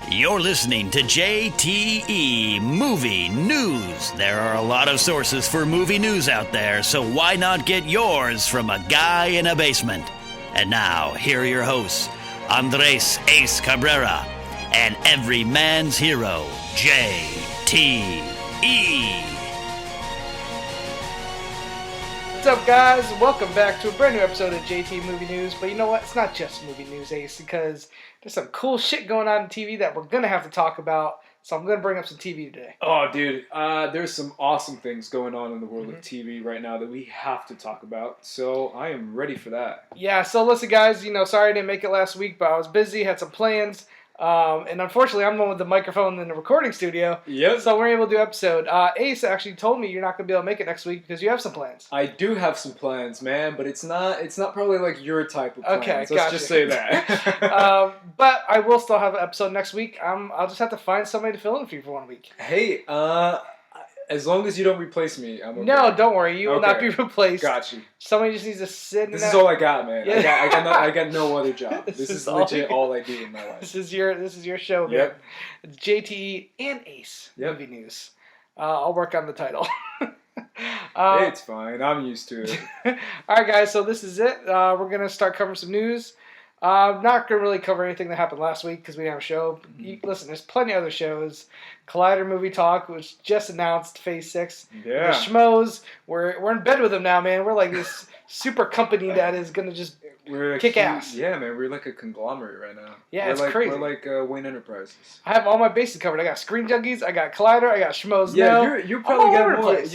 You're listening to JTE Movie News. There are a lot of sources for movie news out there, so why not get yours from a guy in a basement? And now, here are your hosts, Andreas Ace Cabrera and every man's hero, JTE. What's up, guys? Welcome back to a brand new episode of JT Movie News. But you know what? It's not just movie news, Ace, because there's some cool shit going on in TV that we're going to have to talk about. So I'm going to bring up some TV today. Oh, dude. There's some awesome things going on in the world of TV right now that we have to talk about. So I am ready for that. Yeah, so listen, guys. Sorry I didn't make it last week, but I was busy, had some plans. And unfortunately, I'm the one with the microphone in the recording studio. Yep. So we're able to do an episode. Ace actually told me you're not going to be able to make it next week because you have some plans. I do have some plans, man, but it's not probably like your type of plans. Okay, Let's gotcha. just say that. But I will still have an episode next week. I'll just have to find somebody to fill in for you for 1 week. Hey, as long as you don't replace me, I'm okay. No, don't worry. You will not be replaced. Got you. Somebody just needs to sit in This is all I got, man. Yeah. I got no other job. This is legit all I do in my life. This is your show, man. Yep. It's JTE and Ace Movie News. I'll work on the title. It's fine. I'm used to it. All right, guys. So this is it. We're gonna start covering some news. I'm not going to really cover anything that happened last week because we didn't have a show. Listen, there's plenty of other shows. Collider Movie Talk, which just announced Phase 6. Yeah. The Schmoes, we're in bed with them now, man. We're like this super company that is going to just kick ass. Yeah, man. We're like a conglomerate right now. Yeah, it's crazy. We're like Wayne Enterprises. I have all my bases covered. I got Screen Junkies, I got Collider, I got Schmoes. Yeah, you probably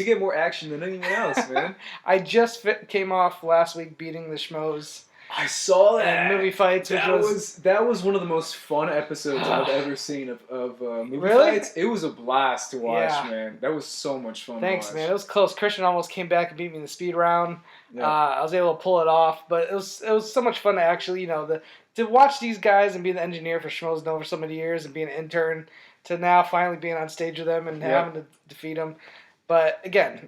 get more action than anyone else, man. I just came off last week beating the Schmoes. I saw that. And movie fights. That was one of the most fun episodes I've ever seen of movie fights. It was a blast to watch, man. That was so much fun. Thanks, to watch. man. It was close. Christian almost came back and beat me in the speed round. Yeah. I was able to pull it off, but it was so much fun to actually, to watch these guys and be the engineer for Schmoes Know for so many years and be an intern to now finally being on stage with them and having to defeat them. But again,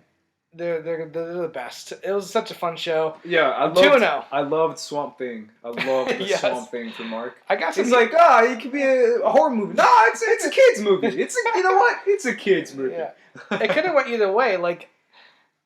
they're the best. It was such a fun show. Yeah, I loved Swamp Thing. I loved the Swamp Thing for Mark. I got some. He's like, it could be a horror movie. No, it's a kids movie. You know what? It's a kids movie. Yeah, it could have went either way. Like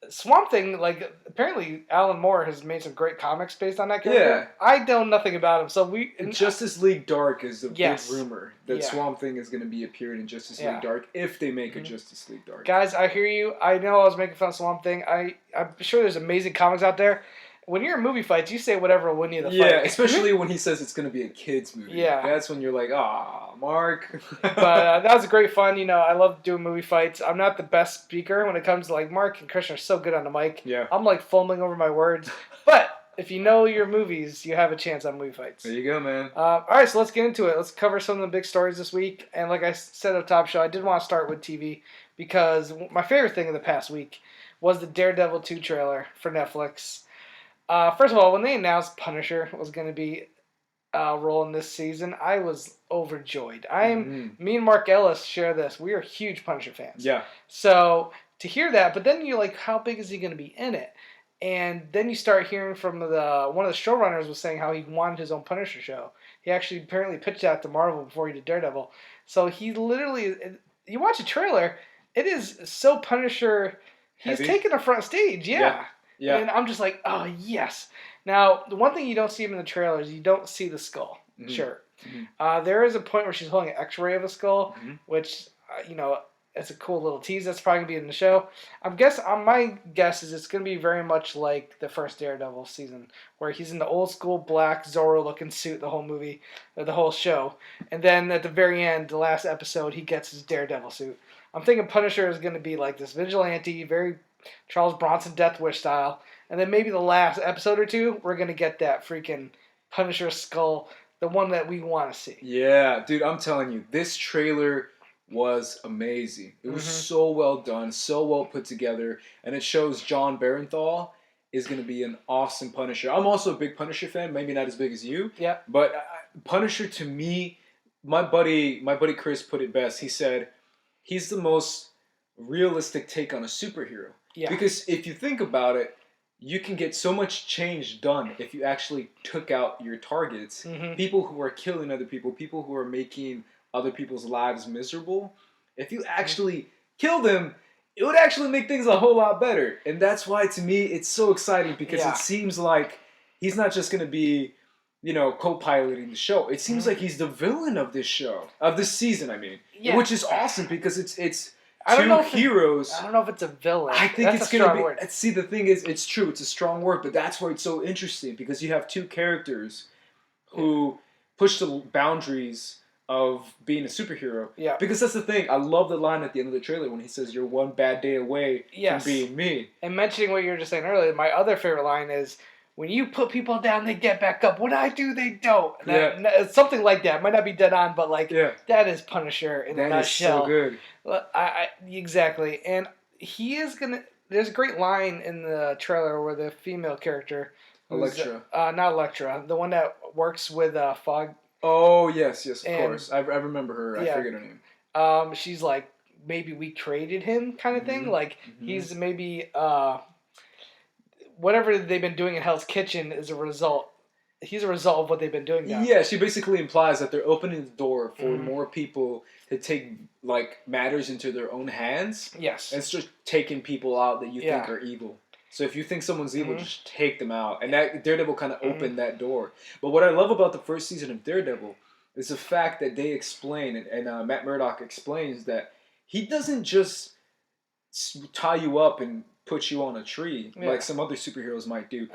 Swamp Thing, apparently Alan Moore has made some great comics based on that character. Yeah. I know nothing about him, so Justice League Dark is a big rumor that Swamp Thing is going to be appearing in Justice League Dark if they make a Justice League Dark. Guys, I hear you. I know I was making fun of Swamp Thing. I'm sure there's amazing comics out there. When you're in movie fights, you say whatever will win you the fight. Yeah, especially when he says it's going to be a kids movie. Yeah. That's when you're like, Mark. But that was great fun. I love doing movie fights. I'm not the best speaker when it comes to Mark and Christian are so good on the mic. Yeah. I'm fumbling over my words. But if you know your movies, you have a chance on movie fights. There you go, man. All right, so let's get into it. Let's cover some of the big stories this week. And like I said at the top show, I did want to start with TV because my favorite thing of the past week was the Daredevil 2 trailer for Netflix. First of all, when they announced Punisher was going to be rolling this season, I was overjoyed. Me and Mark Ellis share this. We are huge Punisher fans. Yeah. So to hear that, but then you're like, how big is he going to be in it? And then you start hearing from one of the showrunners was saying how he wanted his own Punisher show. He actually apparently pitched that to Marvel before he did Daredevil. So he literally, you watch the trailer, it is so Punisher. He's taking the front stage. Yeah. And I'm just like, oh, yes. Now, the one thing you don't see him in the trailer is you don't see the skull. Mm-hmm. Sure. Mm-hmm. There is a point where she's holding an x-ray of a skull, which, it's a cool little tease. That's probably going to be in the show. My guess is it's going to be very much like the first Daredevil season, where he's in the old school black Zorro-looking suit the whole movie, or the whole show. And then at the very end, the last episode, he gets his Daredevil suit. I'm thinking Punisher is going to be like this vigilante, very Charles Bronson Death Wish style. And then maybe the last episode or two, we're going to get that freaking Punisher skull, the one that we want to see. Yeah, dude, I'm telling you, this trailer was amazing. It was so well done, so well put together, and it shows John Barenthal is going to be an awesome Punisher. I'm also a big Punisher fan, maybe not as big as you. Yeah. But Punisher, to me, my buddy Chris put it best. He said, he's the most realistic take on a superhero. Yeah. Because if you think about it, you can get so much change done if you actually took out your targets. People who are killing other people, people who are making other people's lives miserable, if you actually kill them, it would actually make things a whole lot better. And that's why, to me, it's so exciting because it seems like he's not just going to be, co-piloting the show. It seems like he's the villain of this show, of this season, I mean. Yeah. Which is awesome because it's two heroes. I don't know if it's a villain. I think it's going to be... Word. See, the thing is, it's true. It's a strong word, but that's why it's so interesting because you have two characters who push the boundaries of being a superhero. Yeah. Because that's the thing. I love the line at the end of the trailer when he says, "You're one bad day away from being me." And mentioning what you were just saying earlier, my other favorite line is, "When you put people down, they get back up. When I do, they don't." It's something like that. It might not be dead on, but that is Punisher in a nutshell. That is so good. Exactly. And he is going to... There's a great line in the trailer where the female character... Elektra. Not Elektra. The one that works with Fog... Oh, yes, of course. I remember her. I forget her name. She's like, maybe we created him kind of thing. Like, he's maybe... whatever they've been doing in Hell's Kitchen is a result. He's a result of what they've been doing now. Yeah, she basically implies that they're opening the door for more people to take matters into their own hands. Yes. And start taking people out that you think are evil. So if you think someone's evil, just take them out. And that Daredevil kind of opened that door. But what I love about the first season of Daredevil is the fact that they explain, and Matt Murdock explains that he doesn't just tie you up and put you on a tree like some other superheroes might do.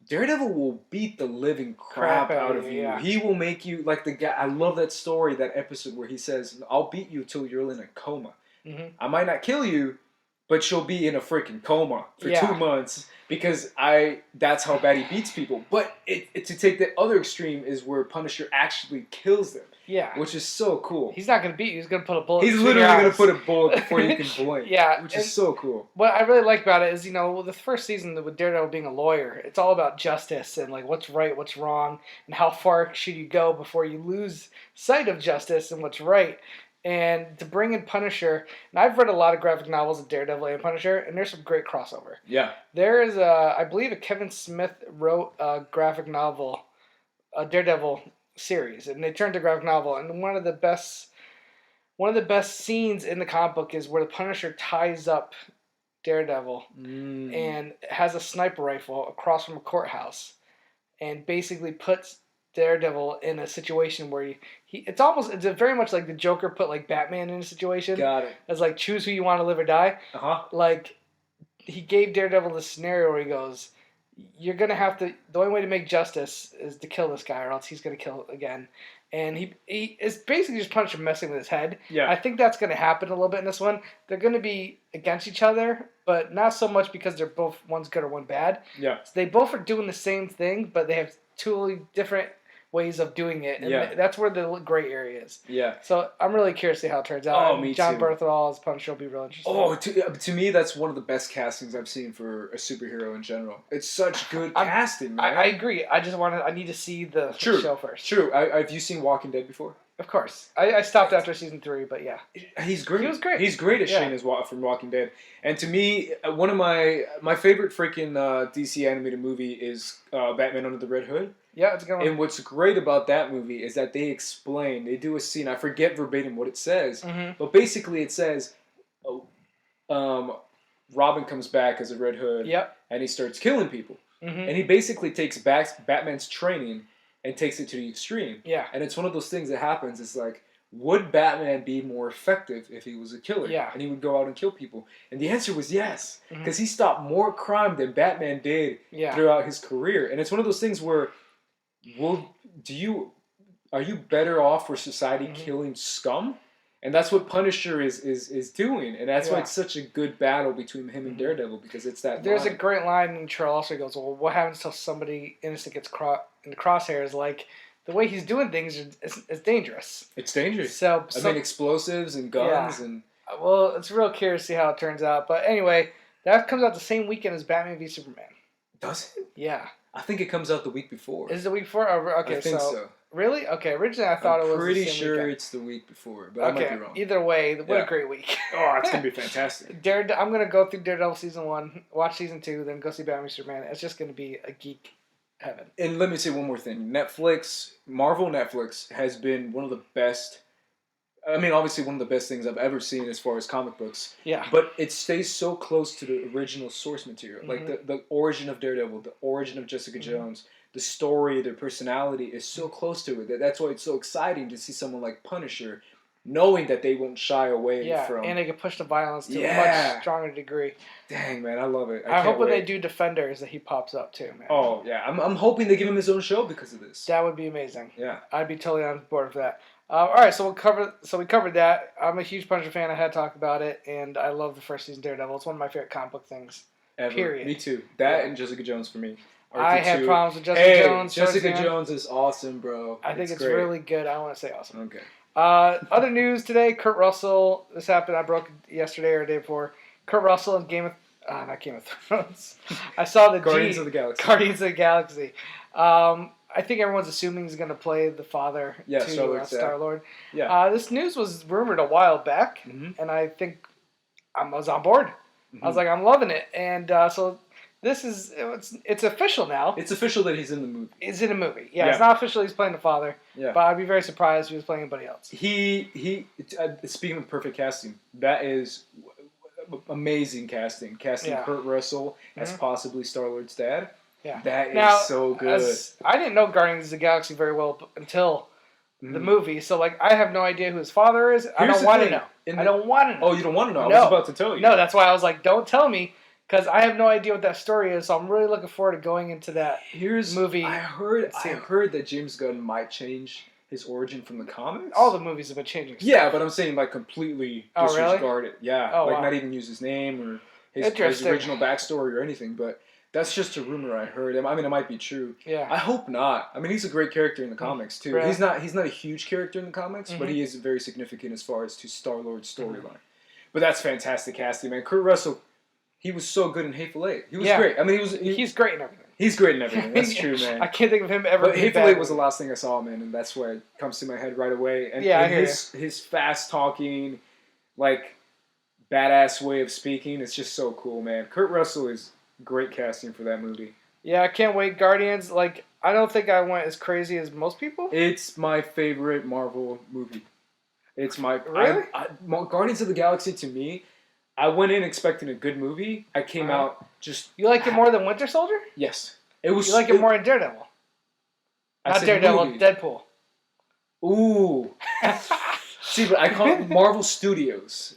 Daredevil will beat the living crap out of you. Yeah. He will make you like the guy. I love that story, that episode where he says, "I'll beat you till you're in a coma. I might not kill you, but you'll be in a freaking coma for 2 months because that's how bad he beats people." But to take the other extreme is where Punisher actually kills them. Yeah. Which is so cool. He's not going to beat you. He's going to put a bullet He's literally going to put a bullet before you can blink. Which is so cool. What I really like about it is, the first season with Daredevil being a lawyer, it's all about justice and what's right, what's wrong, and how far should you go before you lose sight of justice and what's right. And to bring in Punisher, and I've read a lot of graphic novels of Daredevil and Punisher, and there's some great crossover. Yeah. There is I believe a Kevin Smith wrote a graphic novel, a Daredevil series, and they turned to graphic novel. And one of the best scenes in the comic book is where the Punisher ties up Daredevil and has a sniper rifle across from a courthouse, and basically puts Daredevil in a situation where it's very much like the Joker put Batman in a situation. Got it. As choose who you want to live or die. He gave Daredevil this scenario where he goes, "You're gonna have to. The only way to make justice is to kill this guy, or else he's gonna kill again." And he is basically just Punisher messing with his head. Yeah. I think that's gonna happen a little bit in this one. They're gonna be against each other, but not so much because they're both one's good or one bad. Yeah. So they both are doing the same thing, but they have totally different ways of doing it, and that's where the gray area is. Yeah. So I'm really curious to see how it turns out. Me John too. Bernthal as Punisher will be real interesting. Oh, to me, that's one of the best castings I've seen for a superhero in general. It's such good casting, man. I agree. I need to see the show first. True. Have you seen Walking Dead before? Of course. I stopped after season 3, but yeah. He's great. He was great. He's great as Shane from Walking Dead. And to me, one of my favorite freaking DC animated movie is Batman Under the Red Hood. Yeah, it's a good one. And what's great about that movie is that they do a scene, I forget verbatim what it says, but basically it says, Robin comes back as a Red Hood, and he starts killing people. And he basically takes back Batman's training and takes it to the extreme. Yeah. And it's one of those things that happens, it's would Batman be more effective if he was a killer? Yeah. And he would go out and kill people? And the answer was yes, because he stopped more crime than Batman did throughout his career. And it's one of those things where, are you better off for society killing scum? And that's what Punisher is doing, and that's why it's such a good battle between him and Daredevil, because it's that. There's a great line in the trailer also goes, "Well, what happens till somebody innocent gets in the crosshairs? The way he's doing things is dangerous. It's dangerous. So I mean, explosives and guns and. Well, it's real curious to see how it turns out, but anyway, that comes out the same weekend as Batman v Superman. Does it? Yeah. I think it comes out the week before. Is it the week before? Okay, I think so. Really? Okay, originally I thought it was pretty the same sure weekend. It's the week before, but I might be wrong. Either way, what a great week. Oh, it's going to be fantastic. I'm going to go through Daredevil Season 1, watch Season 2, then go see Batman v Superman. It's just going to be a geek heaven. And let me say one more thing. Marvel Netflix has been one of the best I mean, obviously one of the best things I've ever seen as far as comic books. Yeah. But it stays so close to the original source material. Mm-hmm. Like the origin of Daredevil, the origin of Jessica Jones, the story, their personality is so close to it. That's why it's so exciting to see someone like Punisher, knowing that they won't shy away from... and they can push the violence to a much stronger degree. Dang, man, I love it. I hope when they do Defenders that he pops up too, man. Oh, yeah. I'm hoping they give him his own show because of this. That would be amazing. Yeah. I'd be totally on board for that. All right, so we covered that. I'm a huge Punisher fan. I had talked about it, and I love the first season Daredevil. It's one of my favorite comic book things. Ever. Period. Me too. That and Jessica Jones for me. I had problems with Jessica Jones. Jessica Jones is awesome, bro. I think it's great. really good. I want to say awesome. Okay. Other news today, Kurt Russell. This happened. I broke it yesterday or the day before. Kurt Russell in not Game of Thrones. I saw the Guardians of the Galaxy. Guardians of the Galaxy. I think everyone's assuming he's going to play the father to Star-Lord. Yeah. This news was rumored a while back, and I think I was on board. I was like, I'm loving it. And so this is, it's official now. It's official that he's in the movie. He's in a movie. Yeah, it's not official he's playing the father, but I'd be very surprised if he was playing anybody else. Speaking of perfect casting, that is amazing casting. Casting Kurt Russell as possibly Star-Lord's dad. Yeah. That is so good. I didn't know Guardians of the Galaxy very well until the movie, so like I have no idea who his father is. I don't want to know. I don't want to know. Oh, you don't want to know? I was about to tell you. No, that's why I was like, don't tell me, because I have no idea what that story is, so I'm really looking forward to going into that movie. I heard that James Gunn might change his origin from the comics. All the movies have been changing stuff. Yeah, but I'm saying like completely disregard it. Yeah, not even use his name or his original backstory or anything, but... That's just a rumor I heard. I mean, it might be true. Yeah. I hope not. I mean, he's a great character in the comics too. Really? He's not a huge character in the comics, but he is very significant as far as to Star-Lord's storyline. But that's fantastic casting, man. Kurt Russell, he was so good in Hateful Eight. He was great. I mean, he's great in everything. He's great in everything. That's true, man. I can't think of him ever. But Hateful Eight was the last thing I saw, man, and that's why it comes to my head right away. And, his fast talking, like badass way of speaking, it's just so cool, man. Kurt Russell is great casting for that movie. Yeah, I can't wait. Guardians, like, I don't think I went as crazy as most people. It's my favorite Marvel movie. It's my... Really? Guardians of the Galaxy, to me, I went in expecting a good movie. I came out just... You liked it more than Winter Soldier? Yes. It was. You like it more than Daredevil? Not Daredevil, movie. Deadpool. Ooh. See, but I call it Marvel Studios.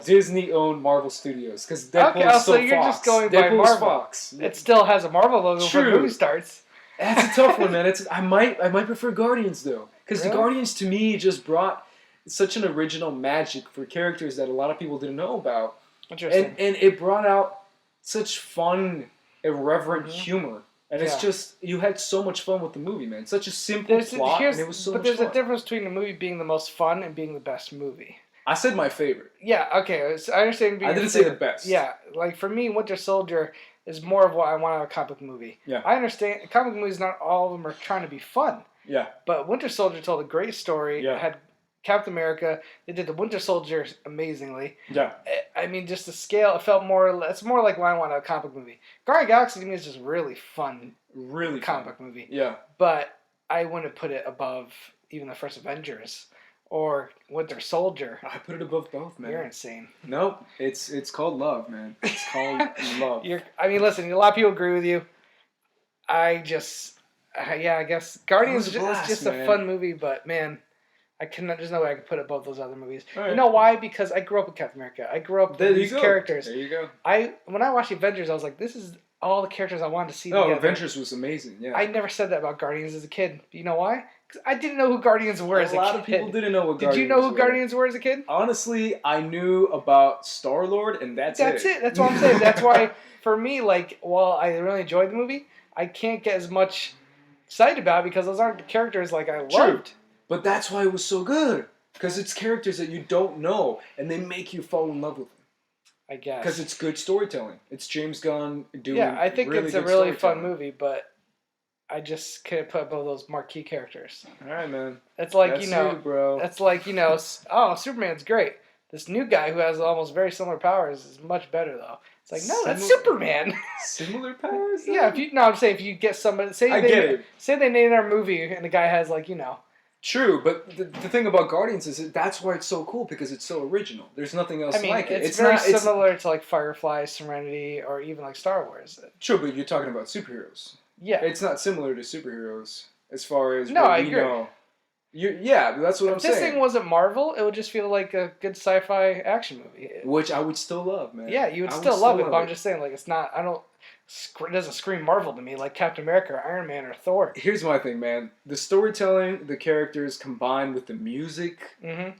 Disney-owned Marvel Studios. Because Deadpool is still you're Fox. Just going by Marvel. Fox. It still has a Marvel logo when the movie starts. That's a tough one, man. I might prefer Guardians, though. Because the Guardians, to me, just brought such an original magic for characters that a lot of people didn't know about. Interesting. And it brought out such fun, irreverent humor. And it's just, you had so much fun with the movie, man. Such a simple plot, and it was so much fun. But there's a difference between the movie being the most fun and being the best movie. I said my favorite. Yeah, okay. I understand being I didn't say the best. Yeah, like for me, Winter Soldier is more of what I want out of a comic book movie. Yeah. I understand, comic book movies, not all of them are trying to be fun. Yeah. But Winter Soldier told a great story. Yeah. Had Captain America. They did the Winter Soldier amazingly. Yeah. I mean, just the scale, it felt more, it's more like what I want out of a comic book movie. Guardians of the Galaxy to me is just really fun. Really comic book movie. Yeah. But I wouldn't put it above even the first Avengers or Winter Soldier. I put it above both, man. You're insane. Nope. It's called love, man. It's called love. I mean, listen, a lot of people agree with you. I guess Guardians is just a fun movie, but man, there's no way I could put it above those other movies. Right. You know why? Because I grew up with Captain America. I grew up with these characters. There you go. When I watched Avengers, I was like, this is all the characters I wanted to see. No, Avengers was amazing. Yeah. I never said that about Guardians as a kid. You know why? Because I didn't know who Guardians were as a kid. A lot of people didn't know what Guardians were. Did you know who Guardians were as a kid? Honestly, I knew about Star-Lord, and that's it. That's it. That's what I'm saying. That's why, for me, like, while I really enjoyed the movie, I can't get as much excited about it because those aren't the characters like I loved. True. But that's why it was so good. Because it's characters that you don't know, and they make you fall in love with them. I guess. Because it's good storytelling. It's James Gunn doing I think it's a really fun movie, but I just couldn't put both those marquee characters. All right, man. It's like, That's bro. It's like, Superman's great. This new guy who has almost very similar powers is much better, though. It's like, no, that's Superman. Similar powers? Yeah, I'm saying if you get somebody, say they name our movie and the guy has, like, True, but the thing about Guardians is that's why it's so cool because it's so original. There's nothing else like it. It's very similar to like Firefly, Serenity, or even like Star Wars. True, but you're talking about superheroes. Yeah. It's not similar to superheroes as far as I we agree. know. Yeah, that's what I'm saying. If this thing wasn't Marvel, it would just feel like a good sci-fi action movie. Which I would still love, man. Yeah, you would still love it, but I'm just saying, like, it's not, it doesn't scream Marvel to me like Captain America or Iron Man or Thor. Here's my thing, man. The storytelling, the characters, combined with the music,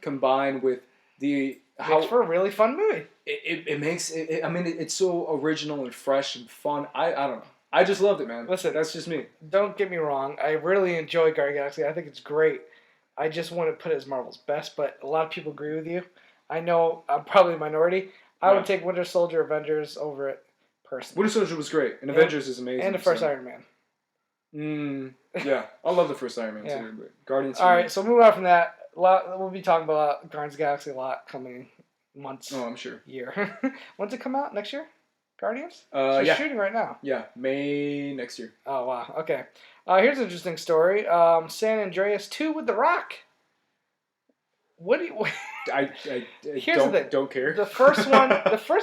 combined with the... Makes for a really fun movie. It makes... it's so original and fresh and fun. I don't know. I just loved it, man. Listen, that's just me. Don't get me wrong. I really enjoy Guardians of the Galaxy. I think it's great. I just want to put it as Marvel's best, but a lot of people agree with you. I know I'm probably a minority. I would take Winter Soldier, Avengers over it personally. Winter Soldier was great, and Avengers is amazing. And the first Iron Man. Yeah, I love the first Iron Man too. But Guardians. All right, so moving on from that, we'll be talking about Guardians of the Galaxy a lot coming months. Oh, I'm sure. Year. When's it come out? Next year? Guardians? It's shooting right now. Yeah, May next year. Oh, wow. Okay. Here's an interesting story. San Andreas 2 with The Rock. What do you... Here's the thing. Don't care. The first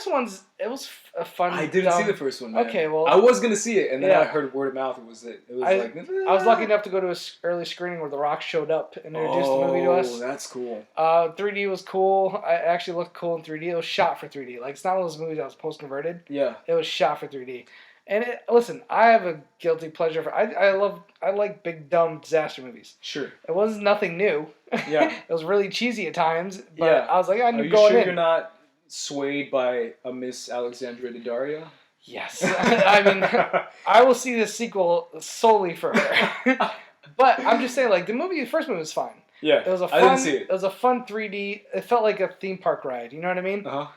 one's... It was a fun... I didn't see the first one, man. Okay, well... I was going to see it, and then I heard word of mouth. It was I was lucky enough to go to an early screening where The Rock showed up and introduced the movie to us. Oh, that's cool. 3D was cool. I actually looked cool in 3D. It was shot for 3D. Like, it's not one of those movies that was post-converted. Yeah. It was shot for 3D. And listen, I have a guilty pleasure for... I like big, dumb disaster movies. Sure. It was nothing new. Yeah. It was really cheesy at times, but I was like, I knew going in. Are you sure you're not swayed by a Miss Alexandra Daddario? Yes. I mean, I will see the sequel solely for her. But I'm just saying, like, the first movie was fine. Yeah, it was a fun, I didn't see it. It was a fun 3D... It felt like a theme park ride, you know what I mean? Uh-huh.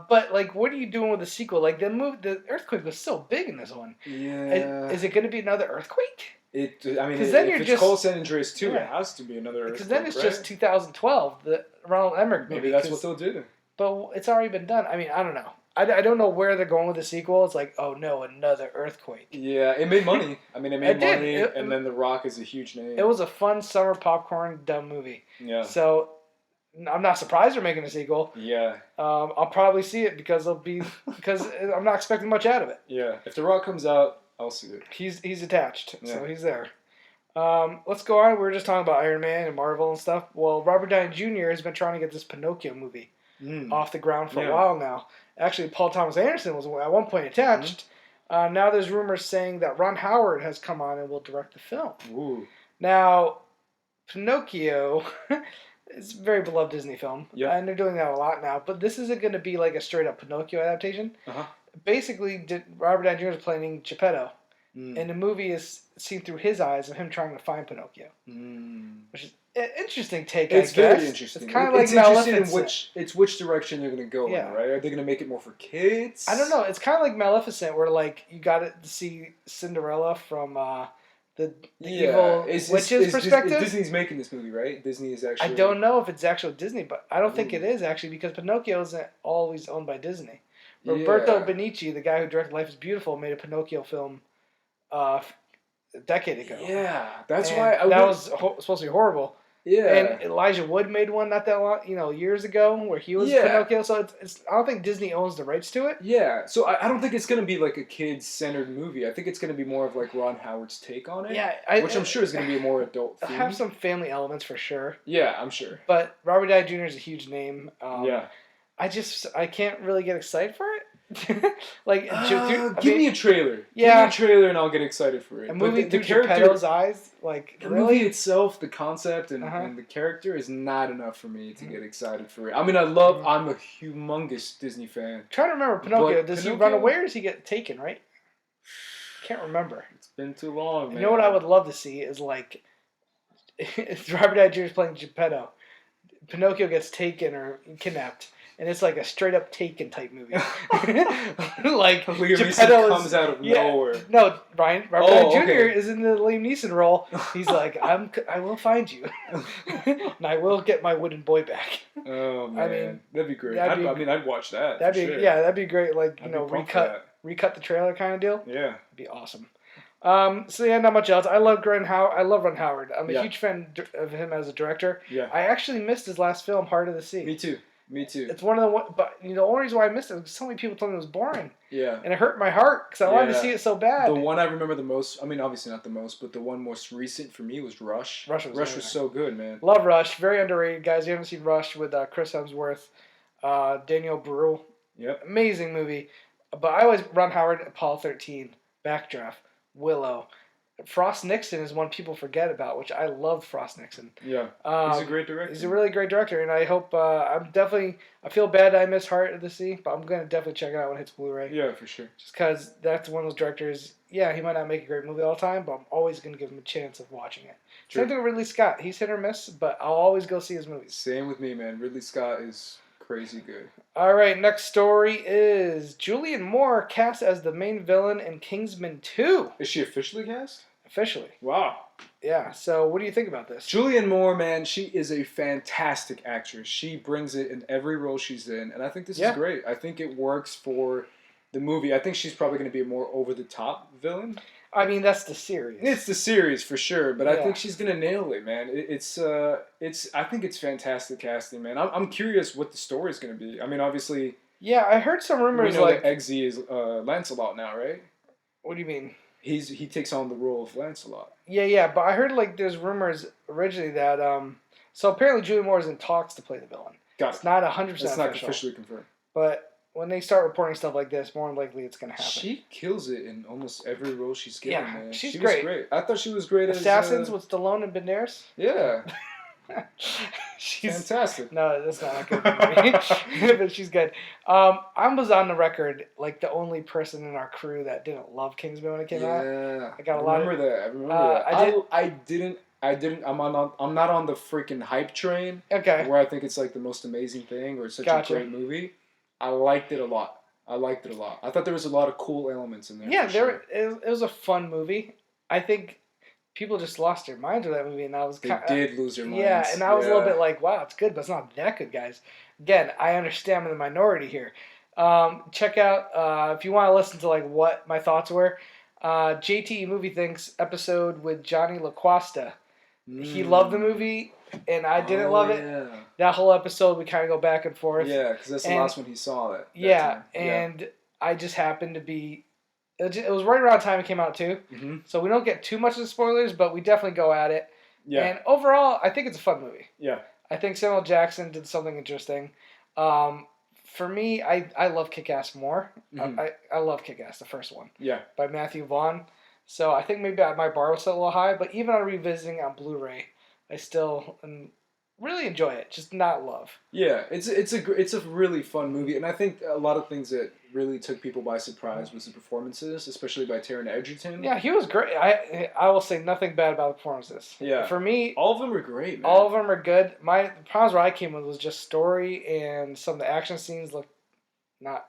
But like, what are you doing with the sequel? Like, the earthquake was so big in this one. Yeah. Is it going to be another earthquake? Then if it's called San Andreas 2, it has to be another earthquake. Because then it's just 2012, the Ronald Emmerich movie. Maybe that's what they'll do. But it's already been done. I mean, I don't know. I don't know where they're going with the sequel. It's like, oh no, another earthquake. Yeah, it made money. I mean, it made money, and then The Rock is a huge name. It was a fun summer popcorn dumb movie. Yeah. So I'm not surprised they're making a sequel. Yeah. I'll probably see it because I'm not expecting much out of it. Yeah. If The Rock comes out, I'll see it. He's attached, so he's there. Let's go on. We were just talking about Iron Man and Marvel and stuff. Well, Robert Downey Jr. has been trying to get this Pinocchio movie off the ground for a while now. Actually, Paul Thomas Anderson was at one point attached. Now there's rumors saying that Ron Howard has come on and will direct the film. Ooh. Now, Pinocchio is a very beloved Disney film, and they're doing that a lot now. But this isn't going to be like a straight-up Pinocchio adaptation. Basically, Robert Downey Jr. is playing Geppetto, and the movie is seen through his eyes of him trying to find Pinocchio, which is an interesting take. It's very interesting. It's kind of like Maleficent. Which direction they're going to go in, right? Are they going to make it more for kids? I don't know. It's kind of like Maleficent, where like you got to see Cinderella from the evil witch's perspective. Disney's making this movie, right? Disney is actually... I don't know if it's actual Disney, but I don't think it is actually, because Pinocchio isn't always owned by Disney. Roberto Benici, the guy who directed Life is Beautiful, made a Pinocchio film a decade ago. Yeah, that's why... That was supposed to be horrible. Yeah. And Elijah Wood made one not that long, years ago, where he was Pinocchio. So it's I don't think Disney owns the rights to it. Yeah. So I don't think it's going to be like a kids-centered movie. I think it's going to be more of like Ron Howard's take on it. Yeah. Which I'm sure is going to be a more adult theme. Have some family elements for sure. Yeah, I'm sure. But Robert Downey Jr. is a huge name. Yeah. I can't really get excited for it. Like, give me a trailer. Yeah. Give me a trailer and I'll get excited for it. A movie through Geppetto's eyes, like the movie itself, the concept and the character is not enough for me to get excited for it. I mean, I'm a humongous Disney fan. I'm trying to remember Pinocchio. Does he run away or does he get taken? Right? Can't remember. It's been too long, man. You know what I would love to see is like, if Robert Downey Jr. is playing Geppetto, Pinocchio gets taken or kidnapped. And it's like a straight up Taken type movie. Like Geppetto comes out of nowhere. No, Robert Downey Jr. is in the Liam Neeson role. He's like, I will find you, and I will get my wooden boy back. Oh man, I mean, that'd be great. I'd watch that. That'd be great. Like recut the trailer kind of deal. Yeah, it'd be awesome. So yeah, not much else. I love I love Ron Howard. I'm a Yeah. huge fan of him as a director. Yeah. I actually missed his last film, Heart of the Sea. Me too. Me too. It's one of the but the only reason why I missed it was so many people told me it was boring, Yeah. and it hurt my heart because I wanted to Yeah. see it so bad. The one I remember the most, I mean, obviously not the most, but the one most recent for me was Rush. Rush was amazing. so good, man. Love Rush, very underrated, guys. You haven't seen Rush with Chris Hemsworth, Daniel Bruhl. Yep. Amazing movie. But I always Ron Howard, Apollo 13, Backdraft, Willow. Frost Nixon is one people forget about, which I love Frost Nixon. Yeah. He's a great director. He's a really great director, and I hope I feel bad I missed Heart of the Sea, but I'm going to definitely check it out when it hits Blu-ray. Yeah, for sure. Just because that's one of those directors, yeah, he might not make a great movie all the time, but I'm always going to give him a chance of watching it. True. Same thing with Ridley Scott. He's hit or miss, but I'll always go see his movies. Same with me, man. Ridley Scott is crazy good. All right, next story is Julianne Moore cast as the main villain in Kingsman 2. Is she officially cast? Officially. Wow. Yeah, so what do you think about this? Julianne Moore, man, she is a fantastic actress. She brings it in every role she's in, and I think this is great. I think it works for the movie. I think she's probably going to be a more over-the-top villain. I mean, that's the series. It's the series for sure, but I think she's gonna nail it, man. I think it's fantastic casting, man. I'm curious what the story's gonna be. I mean, obviously. Yeah, I heard some rumors we know like that Eggsy is Lancelot now, right? What do you mean? He takes on the role of Lancelot. Yeah, but I heard like there's rumors originally that so apparently Julianne Moore is in talks to play the villain. Got it. It's not 100% It's not official, officially confirmed. but when they start reporting stuff like this, more than likely it's gonna happen. She kills it in almost every role she's given, man. She's she great. Was great. I thought she was great Assassins as with Stallone and Banderas. Yeah. She's fantastic. No, that's not a good movie. But she's good. I was on the record like the only person in our crew that didn't love Kingsman when it came out. Yeah. I got a lot. I remember that. I didn't. I'm not on the freaking hype train. Okay. Where I think it's like the most amazing thing or it's such a great movie. I liked it a lot. I thought there was a lot of cool elements in there. Yeah, it was a fun movie. I think people just lost their minds with that movie, and I was They did lose their minds. Yeah, and I was a little bit like, wow, it's good, but it's not that good, guys. Again, I understand I'm in the minority here. Check out if you want to listen to like what my thoughts were. JTE Movie Thinks episode with Johnny LaQuasta. He loved the movie, and I didn't love it. Yeah. That whole episode, we kind of go back and forth. Yeah, because that's the last one he saw. And I just happened to be. It was right around the time it came out too, so we don't get too much of the spoilers, but we definitely go at it. Yeah. And overall, I think it's a fun movie. Yeah. I think Samuel Jackson did something interesting. For me, I love Kick-Ass more. I love Kick-Ass, the first one. Yeah. By Matthew Vaughn. So I think maybe my bar was set a little high, but even on revisiting on Blu-ray, I still really enjoy it. Just not love. Yeah, it's a really fun movie, and I think a lot of things that really took people by surprise was the performances, especially by Taron Egerton. Yeah, he was great. I will say nothing bad about the performances. Yeah, for me, all of them were great. Man. All of them are good. The problems where I came with was just story and some of the action scenes looked not.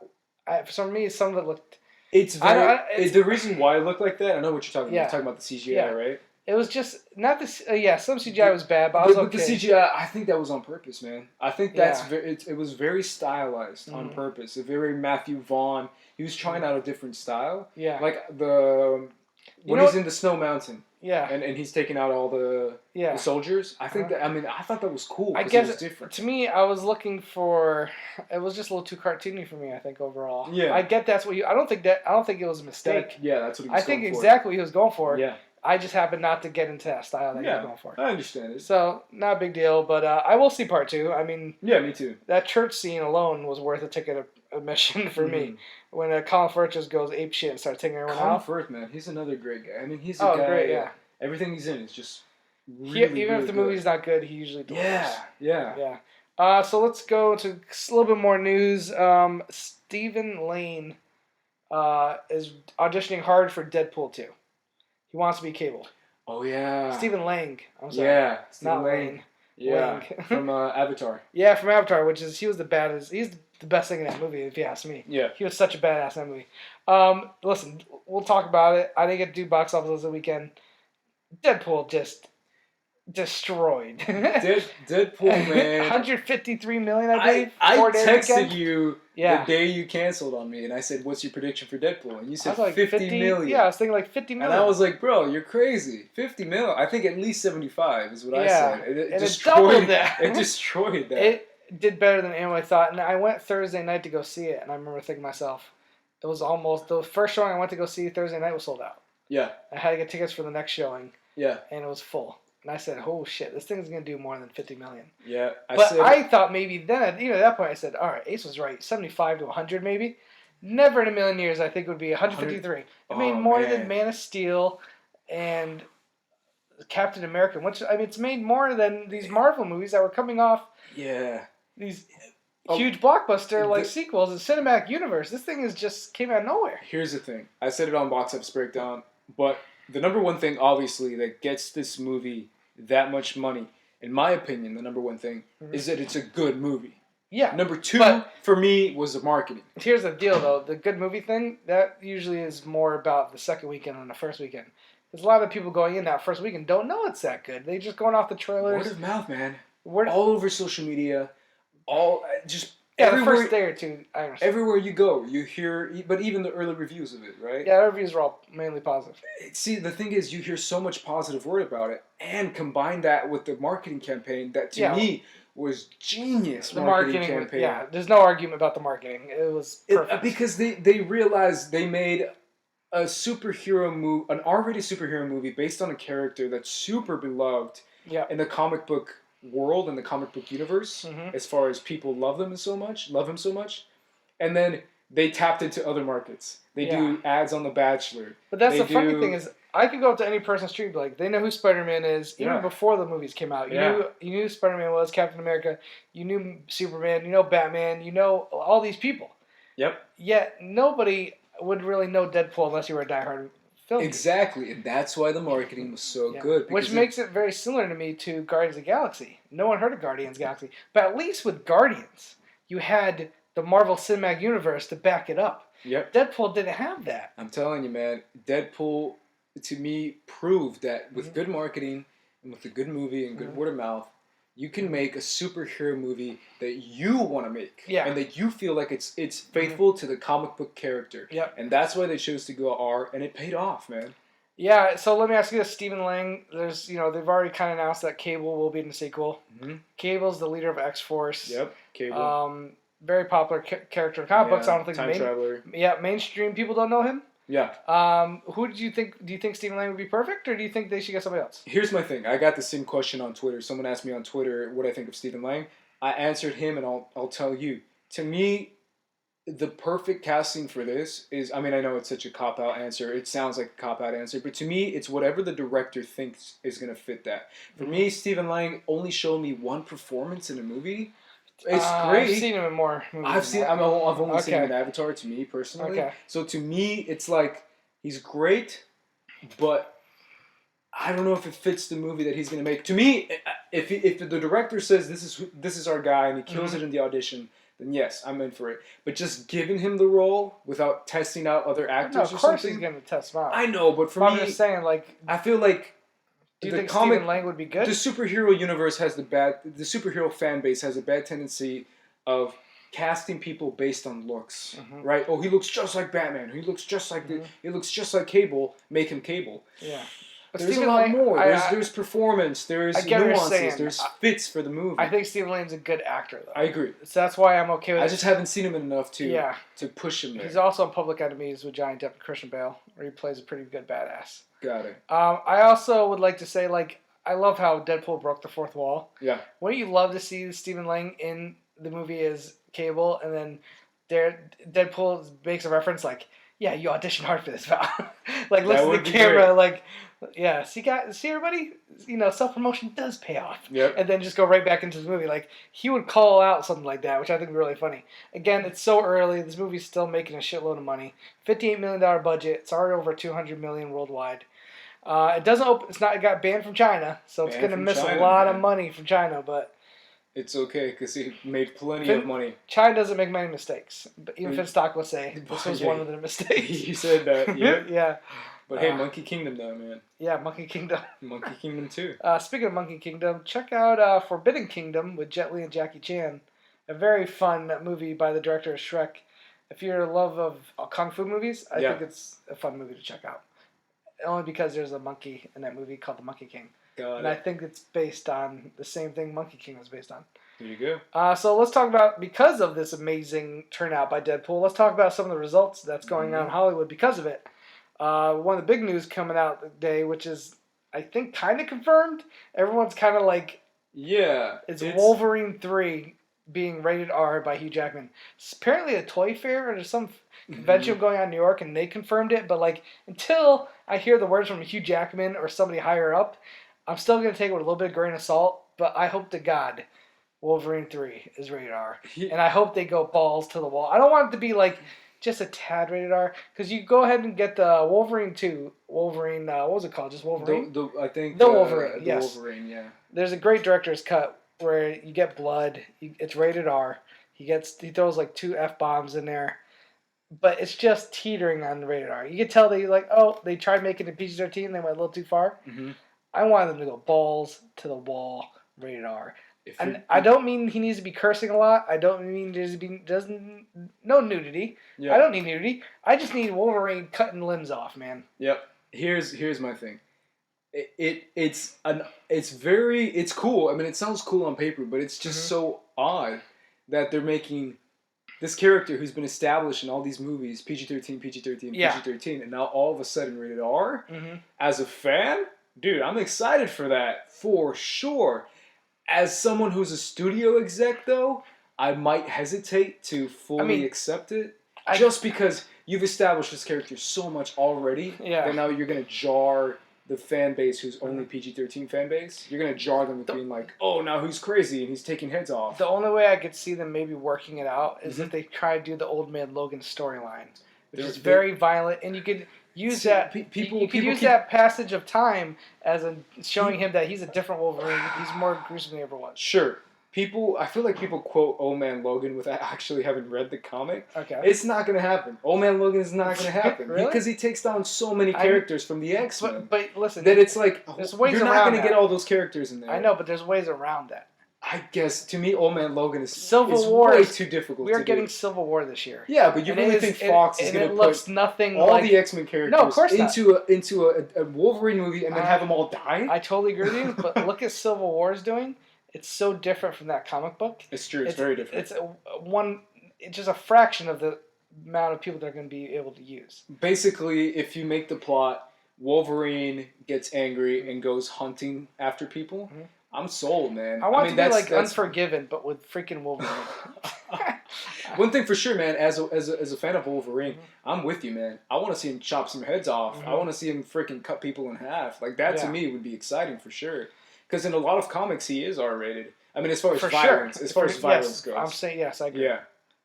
For me, some of it looked. The reason why it looked like that. I know what you're talking about. You're talking about the CGI, right? It was just not this. Some CGI was bad, but I was okay. But the CGI, I think that was on purpose, man. I think that's it was very stylized on purpose. A very Matthew Vaughn. He was trying out a different style. Yeah. Like when he's in the Snow Mountain. Yeah. And he's taking out all the soldiers. I think I thought that was cool. I guess it was different. To me, I was looking for. It was just a little too cartoony for me. I think overall. Yeah. I get that's what you. I don't think it was a mistake. That's what he was going for. I think exactly what he was going for. Yeah. I just happened not to get into that style that you're going for. I understand it. So, not a big deal, but I will see part 2. I mean... Yeah, me too. That church scene alone was worth a ticket admission for me. When Colin Firth just goes apeshit and starts taking everyone out. Colin Firth, man, he's another great guy. I mean, he's a guy... great, yeah. Everything he's in is just really, even if the movie's not good, he usually delivers. Yeah. So let's go to a little bit more news. Stephen Lane is auditioning hard for Deadpool 2. He wants to be Cable. Oh, yeah. Stephen Lang. I'm sorry. Yeah. Not Lane. Yeah. From Avatar. Yeah, from Avatar, which is, he was the baddest. He's the best thing in that movie, if you ask me. Yeah. He was such a badass in that movie. Listen, we'll talk about it. I didn't get to do box office this weekend. Deadpool just... destroyed. Deadpool, man. 153 million, I believe. I 4-day texted weekend. you Yeah. the day you canceled on me, and I said, "What's your prediction for Deadpool?" And you I said was like 50 million. Yeah, I was thinking like 50 million. And I was like, "Bro, you're crazy. 50 mil. I think at least 75 is what I said." And it destroyed doubled that. It destroyed that. It did better than anyone thought. And I went Thursday night to go see it, and I remember thinking to myself, it was almost the first showing I went to go see Thursday night was sold out. Yeah. I had to get tickets for the next showing. Yeah. And it was full. And I said, "Oh shit, this thing's gonna do more than 50 million." Yeah. I thought maybe then, even at that point, I said, "All right, Ace was right. 75 to 100 maybe." Never in a million years, I think it would be 153. It made more than Man of Steel and Captain America. Which it's made more than these Marvel movies that were coming off. Yeah. These huge blockbuster sequels and cinematic universe. This thing just came out of nowhere. Here's the thing. I said it on Box Office Breakdown, but the number one thing, obviously, that gets this movie that much money, in my opinion, the number one thing is that it's a good movie. Yeah. Number two, for me, was the marketing. Here's the deal, though. The good movie thing, that usually is more about the second weekend than the first weekend. There's a lot of people going in that first weekend don't know it's that good. They just going off the trailers. Word of mouth, man. All over social media. The first day or two, I understand. Everywhere you go, you hear, but even the early reviews of it, right? Yeah, the reviews are all mainly positive. See, the thing is, you hear so much positive word about it, and combine that with the marketing campaign that, to me, was genius. The marketing campaign. Yeah, there's no argument about the marketing. It was perfect. Because they realized they made a superhero movie, an R-rated superhero movie based on a character that's super beloved in the comic book world and the comic book universe, as far as people love him so much, and then they tapped into other markets. They do ads on The Bachelor. But that's the funny thing is, I could go up to any person on the street and be like, they know who Spider-Man is, even before the movies came out. You knew who Spider-Man was, Captain America, you knew Superman, you know Batman, you know all these people. Yep. Yet nobody would really know Deadpool unless you were a diehard film. Exactly, and that's why the marketing was so good. Which makes it very similar to me to Guardians of the Galaxy. No one heard of Guardians of the Galaxy. But at least with Guardians, you had the Marvel Cinematic Universe to back it up. Yep. Deadpool didn't have that. I'm telling you, man. Deadpool, to me, proved that with good marketing and with a good movie and good word of mouth, you can make a superhero movie that you want to make. Yeah. And that you feel like it's faithful to the comic book character. Yep. And that's why they chose to go R, and it paid off, man. Yeah, so let me ask you this, Stephen Lang. There's, they've already kind of announced that Cable will be in the sequel. Cable's the leader of X-Force. Yep, Cable. Very popular character in comic books. I don't think time traveler. Yeah, mainstream people don't know him. Yeah. Who do you think? Do you think Stephen Lang would be perfect, or do you think they should get somebody else? Here's my thing. I got the same question on Twitter. Someone asked me on Twitter what I think of Stephen Lang. I answered him, and I'll tell you. To me, the perfect casting for this is, I know it's such a cop-out answer. It sounds like a cop-out answer, but to me, it's whatever the director thinks is going to fit that. For me, Stephen Lang only showed me one performance in a movie. It's great. I've seen him in more movies. I've only seen him in Avatar, to me personally. Okay. So to me, it's like he's great, but I don't know if it fits the movie that he's going to make. To me, if the director says this is our guy and he kills it in the audition, then yes, I'm in for it. But just giving him the role without testing out other actors or something. Of course he's going to test him out. I know, but for me, I'm just saying, I feel like. Do you think Stephen Lang would be good? The superhero universe the superhero fan base has a bad tendency of casting people based on looks, right? Oh, he looks just like Batman. He looks just like he looks just like Cable. Make him Cable. Yeah. But there's a lot more. There's performance. There's nuances. There's fits for the movie. I think Stephen Lang's a good actor, though. I agree. So that's why I'm okay with it. I just haven't seen him enough to push him there. He's also in Public Enemies with Johnny Depp and Christian Bale, where he plays a pretty good badass. Got it. I also would like to say, I love how Deadpool broke the fourth wall. Yeah. Wouldn't you love to see Stephen Lang in the movie as Cable, and then Deadpool makes a reference yeah, you auditioned hard for this, pal. Looks at the camera, yeah, see everybody? Self-promotion does pay off. Yep. And then just go right back into the movie. He would call out something like that, which I think would be really funny. Again, it's so early. This movie's still making a shitload of money. $58 million budget. It's already over $200 million worldwide. It doesn't open. It got banned from China, so it's going to miss a lot of money from China, but... It's okay, because he made plenty of money. China doesn't make many mistakes. But even Finstock will say, this was one of the mistakes. He said that, yeah. Yeah. But hey, Monkey Kingdom though, man. Yeah, Monkey Kingdom. Monkey Kingdom too. Speaking of Monkey Kingdom, check out Forbidden Kingdom with Jet Li and Jackie Chan. A very fun movie by the director of Shrek. If you're a love of kung fu movies, I think it's a fun movie to check out. Only because there's a monkey in that movie called the Monkey King. And I think it's based on the same thing Monkey King was based on. There you go. So let's talk about, because of this amazing turnout by Deadpool, let's talk about some of the results that's going on in Hollywood because of it. One of the big news coming out today, which is, I think, kind of confirmed. Everyone's kind of like, it's Wolverine 3 being rated R by Hugh Jackman. It's apparently a toy fair or there's some convention going on in New York, and they confirmed it. But like, until I hear the words from Hugh Jackman or somebody higher up, I'm still going to take it with a little bit of grain of salt. But I hope to God Wolverine 3 is rated R. And I hope they go balls to the wall. I don't want it to be like just a tad rated R. Because you go ahead and get the Wolverine 2. Wolverine, what was it called? Just Wolverine? I think the Wolverine, the yes. Wolverine, yeah. There's a great director's cut where you get blood. It's rated R. He throws like 2 F-bombs in there. But it's just teetering on the rated R. You can tell they tried making it PG-13. They went a little too far. Mm-hmm. I wanted them to go balls to the wall, rated R. And I don't mean he needs to be cursing a lot. I don't mean no nudity. Yeah. I don't need nudity. I just need Wolverine cutting limbs off, man. Yep. Here's my thing. It's cool. I mean, it sounds cool on paper, but it's just so odd that they're making this character who's been established in all these movies, PG-13, PG-13, and now all of a sudden rated R. Mm-hmm. As a fan, dude, I'm excited for that for sure. As someone who's a studio exec, though, I might hesitate to fully accept it. Just because you've established this character so much already that now you're going to jar the fan base who's only PG-13 fan base. You're going to jar them with being like, oh, now who's crazy and he's taking heads off. The only way I could see them maybe working it out is if they try to do the Old Man Logan storyline, which is very violent, and you could use that passage of time as showing him that he's a different Wolverine. He's more gruesome than he ever was. Sure. I feel like people quote Old Man Logan without actually having read the comic. Okay. It's not going to happen. Old Man Logan is not going to happen. Really? Because he takes down so many characters from the X-Men. But listen. That it's like, you're not going to get all those characters in there. I know, but there's ways around that. I guess, to me, Old Man Logan is War way too difficult We are getting Civil War this year. Yeah, but you really think Fox is going to put nothing all the X-Men characters into a Wolverine movie and then have them all die? I totally agree with you, but look at Civil War is doing. It's so different from that comic book. It's true. It's very different. It's just a fraction of the amount of people they're going to be able to use. Basically, if you make the plot, Wolverine gets angry and goes hunting after people. Mm-hmm. I'm sold, man. I want to be like Unforgiven, but with freaking Wolverine. One thing for sure, man. As a fan of Wolverine, I'm with you, man. I want to see him chop some heads off. Mm-hmm. I want to see him freaking cut people in half. Like that to me would be exciting for sure. Because in a lot of comics, he is R-rated. I mean, as far as violence, goes. I'm saying yes, I agree. Yeah.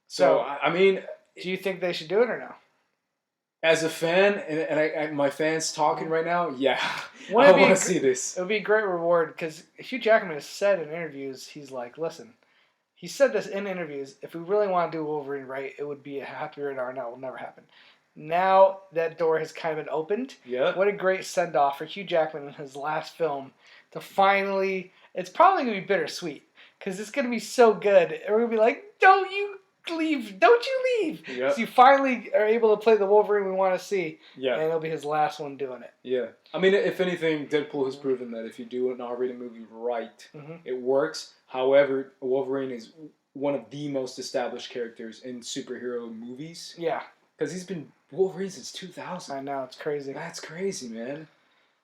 So I mean, do you think they should do it or no? As a fan, and my fans talking right now, yeah, I want to see this. It would be a great reward because Hugh Jackman has said in interviews, he's like, listen, he said this in interviews, if we really want to do Wolverine right, it would be a happy rated R. No, it will never happen. Now that door has kind of been opened. Yeah. What a great send-off for Hugh Jackman in his last film to finally, it's probably going to be bittersweet because it's going to be so good. And we're going to be like, don't you leave. Yep. So you finally are able to play the Wolverine we want to see. Yeah. And it'll be his last one doing it. Yeah. I mean, if anything, Deadpool has proven that if you do an R-rated movie right, it works. However, Wolverine is one of the most established characters in superhero movies. Yeah. Because he's been Wolverine since 2000. I know, it's crazy. That's crazy, man.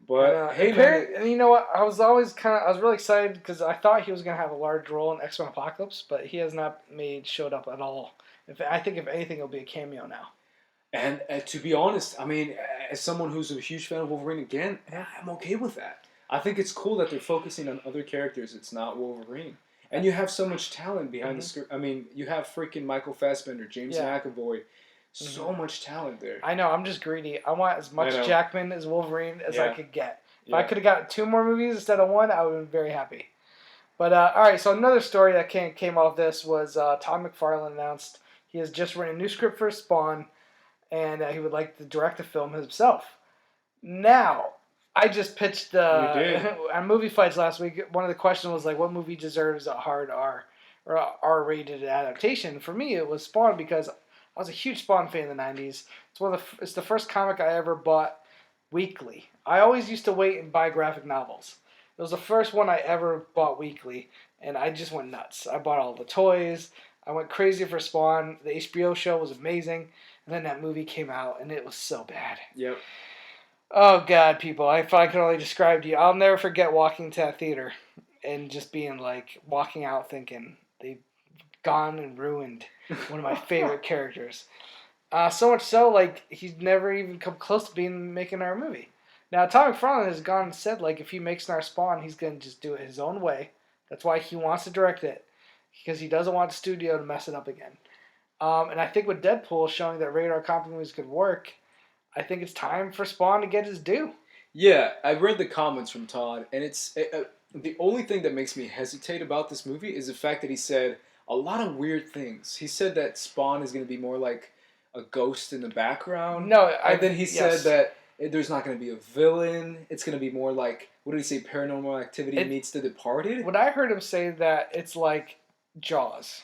But hey, man, you know what? I was really excited because I thought he was going to have a large role in X-Men Apocalypse, but he has not showed up at all. I think if anything, it'll be a cameo now. And to be honest, I mean, as someone who's a huge fan of Wolverine, again, I'm okay with that. I think it's cool that they're focusing on other characters. It's not Wolverine. And you have so much talent behind the script. I mean, you have freaking Michael Fassbender, James McAvoy. So much talent there. I know. I'm just greedy. I want as much Jackman as Wolverine as I could get. If I could have gotten 2 more movies instead of 1, I would have been very happy. But, all right. So another story that came off this was Todd McFarlane announced he has just written a new script for Spawn, and he would like to direct the film himself. Now, I just pitched You did. on Movie Fights last week. One of the questions was like, what movie deserves a hard R or a R-rated adaptation? For me, it was Spawn because I was a huge Spawn fan in the '90s. It's the first comic I ever bought weekly. I always used to wait and buy graphic novels. It was the first one I ever bought weekly, and I just went nuts. I bought all the toys. I went crazy for Spawn. The HBO show was amazing, and then that movie came out, and it was so bad. Yep. Oh God, people! If I could only describe to you, I'll never forget walking to that theater and just being like walking out thinking they've gone and ruined one of my favorite characters. So much so, like he's never even come close to making our movie. Now, Tom McFarlane has gone and said like if he makes our Spawn, he's gonna just do it his own way. That's why he wants to direct it because he doesn't want the studio to mess it up again. And I think with Deadpool showing that radar comp movies could work. I think it's time for Spawn to get his due. Yeah, I've read the comments from Todd, and the only thing that makes me hesitate about this movie is the fact that he said a lot of weird things. He said that Spawn is going to be more like a ghost in the background. And then he said that there's not going to be a villain. It's going to be more like, what did he say, Paranormal Activity meets The Departed? What I heard him say that it's like Jaws.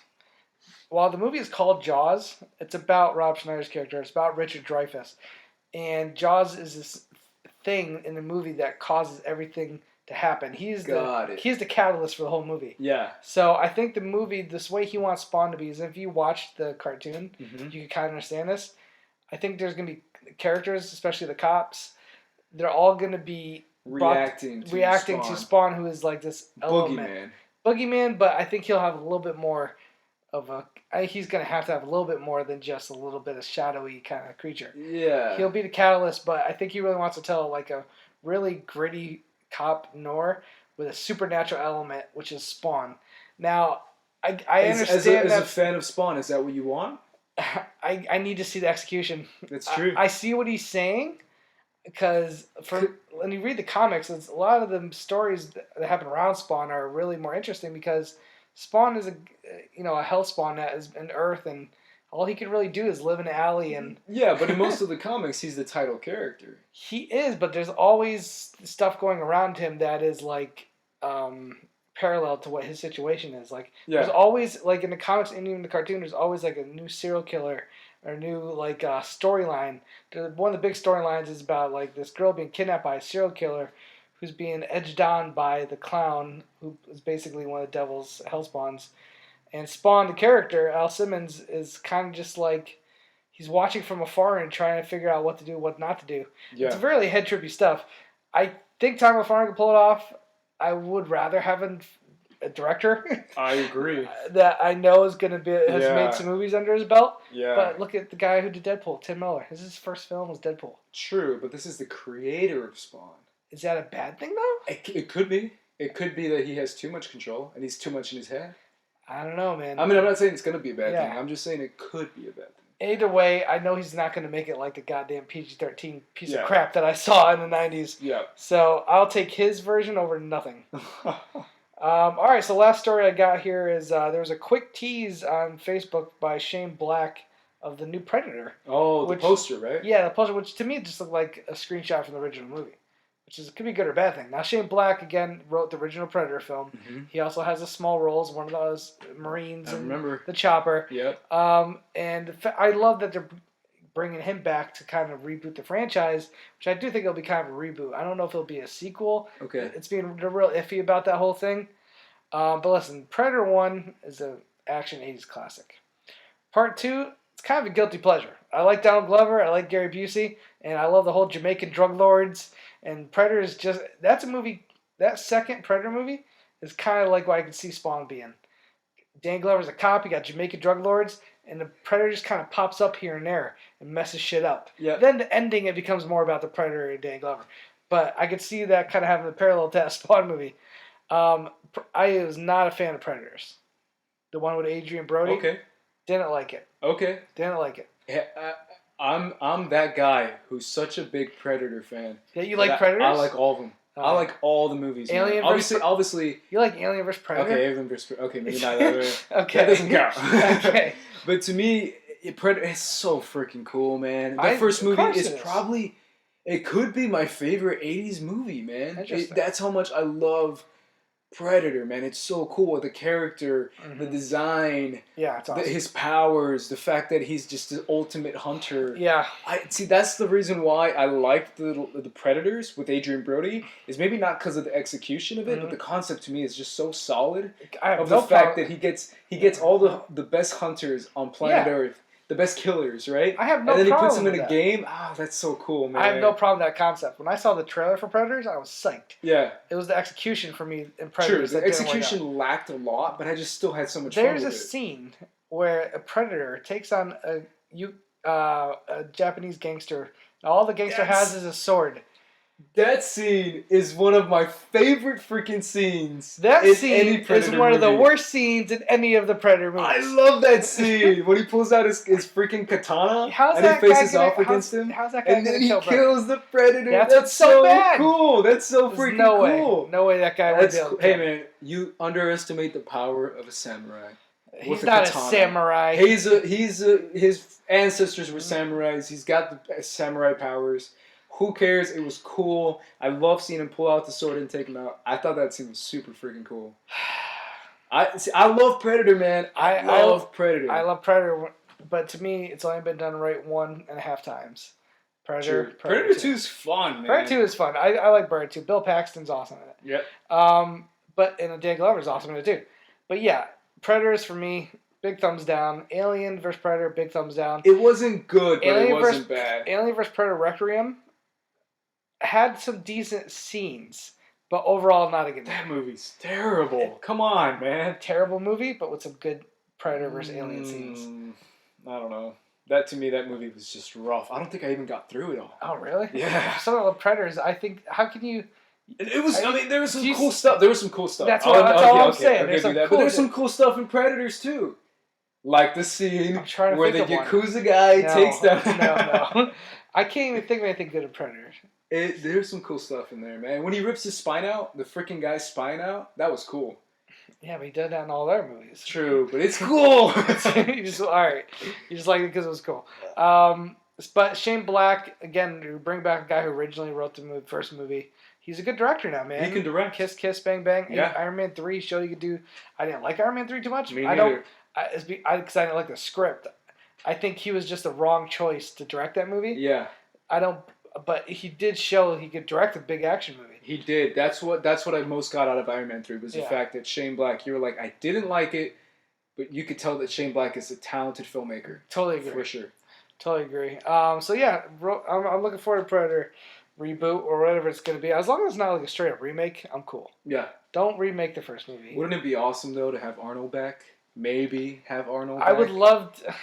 While the movie is called Jaws, it's about Rob Schneider's character. It's about Richard Dreyfuss. And Jaws is this thing in the movie that causes everything to happen. He's the catalyst for the whole movie. Yeah. So I think the movie, this way he wants Spawn to be, is if you watch the cartoon, you can kind of understand this. I think there's going to be characters, especially the cops, they're all going to be reacting to Spawn, who is like this Boogeyman, but I think he'll have a little bit more of he's going to have a little bit more than just a little bit of shadowy kind of creature. Yeah. He'll be the catalyst, but I think he really wants to tell like a really gritty cop noir with a supernatural element, which is Spawn. Now, I understand as a fan of Spawn, is that what you want? I need to see the execution. That's true. I see what he's saying, because when you read the comics, a lot of the stories that happen around Spawn are really more interesting because Spawn is a hell spawn that is in Earth, and all he can really do is live in an alley and. Yeah, but in most of the comics, he's the title character. He is, but there's always stuff going around him that is like parallel to what his situation is. Like there's always like in the comics and even the cartoon, there's always like a new serial killer or a new like storyline. One of the big storylines is about like this girl being kidnapped by a serial killer who's being edged on by the clown, who is basically one of the devil's hellspawns. And Spawn, the character, Al Simmons, is kind of just like, he's watching from afar and trying to figure out what to do, what not to do. Yeah. It's really head-trippy stuff. I think Tom McFarlane can pull it off. I would rather have a director. I agree. that I know is going to has made some movies under his belt. Yeah. But look at the guy who did Deadpool, Tim Miller. His first film was Deadpool. True, but this is the creator of Spawn. Is that a bad thing, though? It could be. It could be that he has too much control and he's too much in his head. I don't know, man. I mean, I'm not saying it's going to be a bad thing. I'm just saying it could be a bad thing. Either way, I know he's not going to make it like the goddamn PG-13 piece of crap that I saw in the 90s. Yeah. So I'll take his version over nothing. All right, so last story I got here is there was a quick tease on Facebook by Shane Black of the new Predator. Oh, the poster, right? Yeah, the poster, which to me just looked like a screenshot from the original movie. Which could be a good or bad thing. Now, Shane Black, again, wrote the original Predator film. Mm-hmm. He also has a small role as one of those Marines in the chopper. Yep. And I love that they're bringing him back to kind of reboot the franchise, which I do think it'll be kind of a reboot. I don't know if it'll be a sequel. Okay. It's being real iffy about that whole thing. But listen, Predator 1 is an action 80s classic. Part 2, it's kind of a guilty pleasure. I like Donald Glover, I like Gary Busey, and I love the whole Jamaican drug lords. And Predator is that's a movie, that second Predator movie is kind of like what I could see Spawn being. Dan Glover's a cop, you got Jamaican drug lords, and the Predator just kind of pops up here and there and messes shit up. Yeah. Then the ending, it becomes more about the Predator and Dan Glover. But I could see that kind of having a parallel to that Spawn movie. I was not a fan of Predators. The one with Adrian Brody. Okay. Didn't like it. Okay. Didn't like it. Yeah, I'm that guy who's such a big Predator fan. Yeah, you like Predators? I like all of them. I like all the movies. Alien obviously. You like Alien vs Predator? Okay, Alien vs Predator. Okay, maybe not that way. Okay. That doesn't count. Okay. But to me, Predator is so freaking cool, man. That first movie is probably It could be my favorite 80s movie, man. Interesting. That's how much I love Predator, man. It's so cool. The character, the design, Yeah, it's awesome. his powers, the fact that he's just the ultimate hunter. Yeah. I see. That's the reason why I liked the Predators with Adrian Brody. Is maybe not because of the execution of it, but the concept to me is just so solid. I have Of no the fact problem- that he gets all the best hunters on planet Earth, the best killers, right? I have no and then he puts problem them in with a that. game. Ah, that's so cool, man. I have no problem with that concept. When I saw the trailer for Predators, I was psyched. Yeah, It was the execution for me in true. Predators. The that didn't work out. execution lacked a lot, but I just still had so much There's fun a with it. scene where a predator takes on a Japanese gangster. And all the gangster has is a sword. That scene is one of my favorite freaking scenes. That in scene any is Predator one of the movie. worst scenes in any of the Predator movies. I love that scene when he pulls out his freaking katana How's and he that guy faces gonna- off against him. How's that guy And then gonna he kill kills the Predator. That's That's what's so so bad. cool. That's so There's freaking no way. cool. No way that guy would That's be able cool. to Hey kill. man, you underestimate the power of a samurai. He's with a not katana. a samurai. His ancestors were samurais. He's got the samurai powers. Who cares? It was cool. I love seeing him pull out the sword and take him out. I thought that scene was super freaking cool. I love Predator, man. I love Predator. I love Predator, but to me, it's only been done right 1.5 times. True. Predator 2 is fun, man. Predator 2 is fun. I like Predator 2. Bill Paxton's awesome in it. Yep. And Dan Glover's awesome in it too. But yeah, Predators for me, big thumbs down. Alien vs Predator, big thumbs down. It wasn't good, but Alien it wasn't bad. Alien vs Predator Requiem had some decent scenes, but overall not a good That movie's terrible. Come on, man. terrible movie, but with some good Predator vs Alien scenes. I don't know. That to me, that movie was just rough. I don't think I even got through it all. Oh really? Yeah. Some of the Predators, I think. How can you? It was. I mean, there was some You- cool stuff. There was some cool stuff. That's all I'm saying. I'll There's give you some that. cool But there's shit. some cool stuff in Predators too, like the scene I'm trying to where the think of one. Yakuza guy takes down. No. I can't even think of anything good in Predators. There's some cool stuff in there, man. When he rips his spine out, the freaking guy's spine out, that was cool. Yeah, but he did that in all their movies. True, but it's cool. You just all right. You just like it because it was cool. But Shane Black again, to bring back a guy who originally wrote the first movie. He's a good director now, man. He can direct. Kiss, Kiss, Bang, Bang. Yeah. Iron Man 3 showed he could do. I didn't like Iron Man 3 too much. Me I neither. don't. Because I didn't like the script. I think he was just the wrong choice to direct that movie. Yeah, I don't. But he did show he could direct a big action movie. he did. That's what I most got out of Iron Man 3 was the fact that Shane Black. You were like, I didn't like it, but you could tell that Shane Black is a talented filmmaker. Totally agree. For sure. Totally agree. So yeah, I'm looking forward to Predator reboot or whatever it's going to be. As long as it's not like a straight up remake, I'm cool. Yeah. Don't remake the first movie. Wouldn't it be awesome though to have Arnold back? Maybe have Arnold back. I would love to,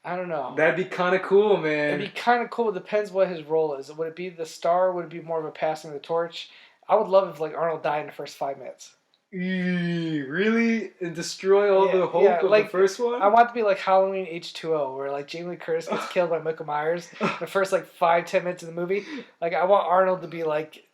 I don't know. That'd be kind of cool, man. It'd be kind of cool. It depends what his role is. Would it be the star? Would it be more of a passing the torch? I would love if like Arnold died in the first 5 minutes. Really? And destroy all the hope of like, the first one? I want it to be like Halloween H2O, where like Jamie Lee Curtis gets killed by Michael Myers the first like 5-10 minutes of the movie. Like I want Arnold to be like,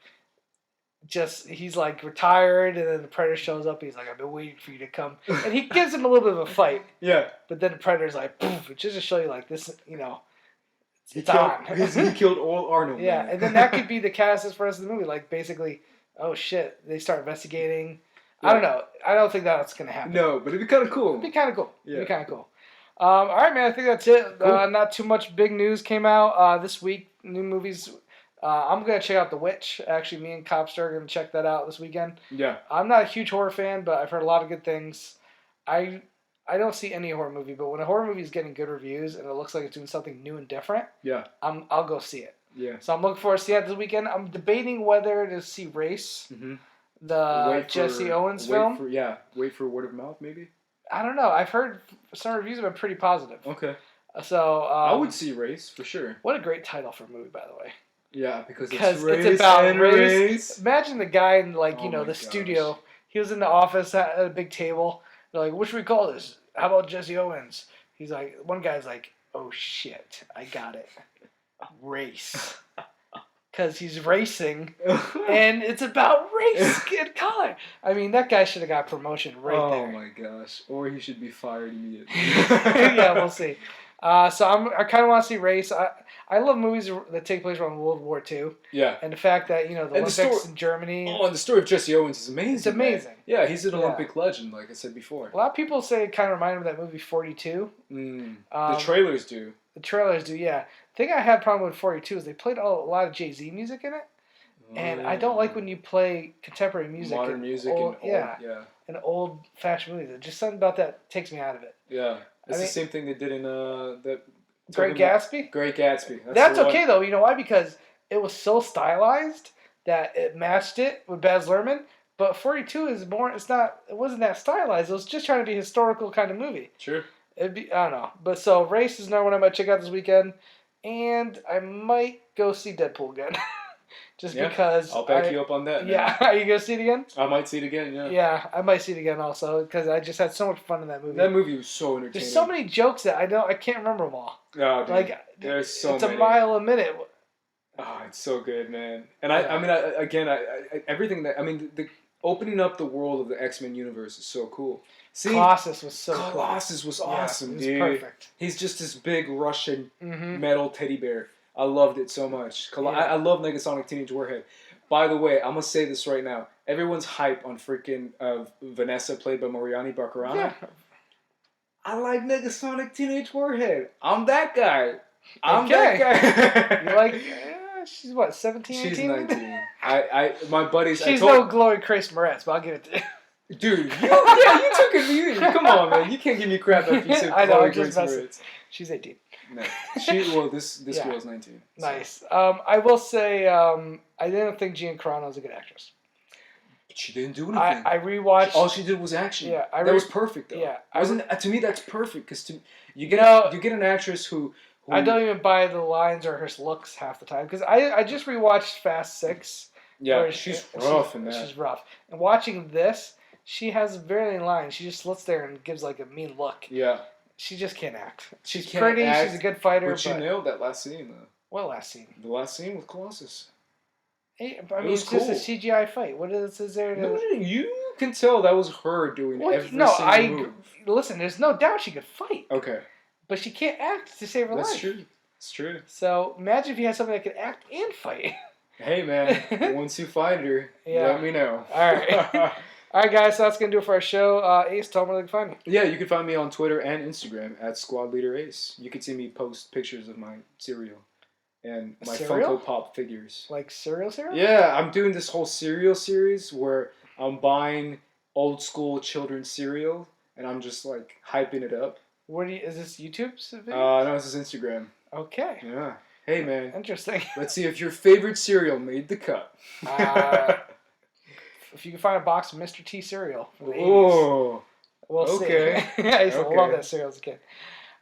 he's like retired, and then the Predator shows up. He's like, I've been waiting for you to come, and he gives him a little bit of a fight. Yeah. But then the Predator's like, poof, just to show you like this, He killed all Arnold. Yeah, man. and then that could be the cast for the rest of the movie. Like basically, oh shit, they start investigating. Yeah. I don't know. I don't think that's gonna happen. No, but it'd be kind of cool. It'd be kind of cool. Yeah. It'd be kind of cool. All right, man. I think that's it. Cool. Not too much big news came out this week. New movies. I'm gonna check out The Witch. Actually, me and Copster are gonna check that out this weekend. Yeah. I'm not a huge horror fan, but I've heard a lot of good things. I don't see any horror movie, but when a horror movie is getting good reviews and it looks like it's doing something new and different, yeah, I'll go see it. Yeah. So I'm looking forward to see that this weekend. I'm debating whether to see Race, Jesse Owens film. Wait for word of mouth, maybe. I don't know. I've heard some reviews have been pretty positive. Okay. So I would see Race for sure. What a great title for a movie, by the way. Yeah, because it's about race. Imagine the guy in the gosh. studio. He was in the office at a big table. They're like, "What should we call this? How about Jesse Owens?" He's like, one guy's like, "Oh shit, I got it, Race." Because he's racing, and it's about race and color. I mean, that guy should have got promotion right there. Oh my gosh. Or he should be fired immediately. Yeah, we'll see. So I kind of want to see Race. I love movies that take place around World War II. Yeah. And the fact that, the Olympics in Germany. Oh, and the story of Jesse Owens is amazing. It's amazing. Man. Yeah, he's an Olympic legend, like I said before. A lot of people say it kind of reminded me of that movie 42. The trailers do. The trailers do, yeah. The thing I had a problem with 42 is they played a lot of Jay-Z music in it. And I don't like when you play contemporary music. Modern music and old-fashioned movies. Just something about that takes me out of it. Yeah. It's the same thing they did in that Great Gatsby? Great Gatsby. That's okay, though. You know why? Because it was so stylized that it matched it with Baz Luhrmann. But 42 is more, it wasn't that stylized. It was just trying to be a historical kind of movie. Sure. I don't know. But so, Race is another one I might check out this weekend. And I might go see Deadpool again. Just because. I'll back you up on that. Man. Yeah. Are you going to see it again? I might see it again, yeah. Yeah, I might see it again also. Because I just had so much fun in that movie. That movie was so entertaining. There's so many jokes that I can't remember them all. Oh, dude. Like, there's so it's many. a mile a minute. Oh, it's so good, man. And everything that, the opening up the world of the X-Men universe is so cool. See, Colossus was so cool. Colossus was awesome, dude. Perfect. He's just this big Russian metal teddy bear. I loved it so much. I love Negasonic Teenage Warhead. By the way, I'm going to say this right now. Everyone's hype on freaking Vanessa, played by Mariani Barkarana. Yeah. I like Negasonic Teenage Warhead. I'm that guy. That guy. You like... she's what, 17, 18? She's 19. My buddies... She's no Chloe Grace Moretz, but I'll give it to you. Dude, you took it easy. Come on, man. You can't give me crap after you said Chloe Grace Moretz. She's 18. No. This girl's 19. So. Nice. I will say I didn't think Gian Carano was a good actress. She didn't do anything. I rewatched. All she did was action. Yeah, that was perfect though. Yeah, to me that's perfect because you get an actress who I don't even buy the lines or her looks half the time because I just rewatched Fast 6. Yeah, she's rough in that. She's rough. And watching this, she has barely any lines. She just sits there and gives like a mean look. Yeah. She just can't act. She's can't pretty. Act, she's a good fighter. But she nailed that last scene though. What last scene? The last scene with Colossus. It's just a CGI fight. What is there? No, you can tell that was her doing every single move. Listen, there's no doubt she could fight. Okay. But she can't act to save her life. That's true. It's true. So imagine if you had somebody that could act and fight. Hey man, once you find her, let me know. All right. All right, guys, so that's going to do it for our show. Ace, tell them where they can find me. Yeah, you can find me on Twitter and Instagram at Squad Leader Ace. You can see me post pictures of my cereal and my Funko Pop figures. Like cereal? Yeah, I'm doing this whole cereal series where I'm buying old school children's cereal and I'm just like hyping it up. Is this YouTube's video? No, this is Instagram. Okay. Yeah. Hey, man. Interesting. Let's see if your favorite cereal made the cut. If you can find a box of Mr. T cereal from the 80s. Oh. We'll okay. See. I used to love that cereal as a kid.